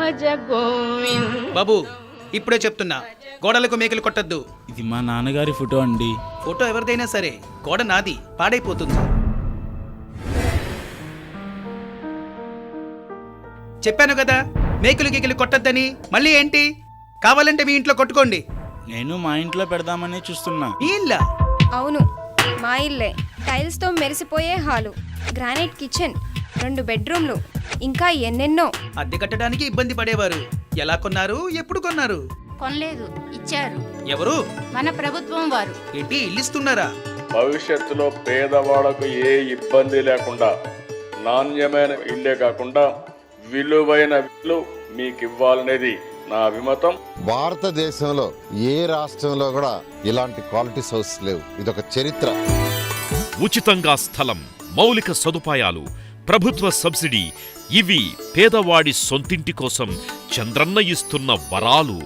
భజ గోవింద. బాబు ఇప్పుడే చెప్తున్నా, గోడలకు మేకలు కొట్టద్దు. ఇది మా నాన్నగారి ఫోటో అండి. ఫోటో ఎవరిదైనా సరే గోడ నాది, పాడైపోతుంది. చెప్పాను కదా మేకలు గీకలు కొట్టద్దని. మళ్ళీ ఏంటి? కావాలంటే మీ ఇంట్లో కొట్టుకోండి. నేను మా ఇంట్లో పెడదామని చూస్తున్నా. మీ ఇల్లా? అవును, మా ఇల్లే. టైల్స్తో మెరిసిపోయే హాలు, గ్రానైట్ కిచెన్, 2 బెడ్రూమ్లు, ఇంకా ఎన్నెన్నో. అద్దె కట్టడానికి ఇబ్బంది పడేవారు. ఎలా కొన్నారు? ఎప్పుడు కొన్నారు? కొనలేదు, ఇచ్చారు. ఎవరు? మన ప్రభుత్వం వారు. ఏంటి ఇల్లిస్తున్నారా? భవిష్యత్తులో పేదవాళ్లకు ఏ ఇబ్బంది లేకుండా నాణ్యమైన ఇల్లే కాకుండా విలువైన ఇల్లు మీకు ఇవ్వాలనేది నా అభిమతం. భారతదేశంలో ఏ రాష్ట్రంలో కూడా ఇలాంటి క్వాలిటీ హౌస్ లేవు. ఇదొక చరిత్ర. ఉచితంగా స్థలం, మౌలిక సదుపాయాలు, ప్రభుత్వ సబ్సిడీ, ఇవి పేదవాడి సొంతింటి కోసం చంద్రన్న ఇస్తున్న వరాలు.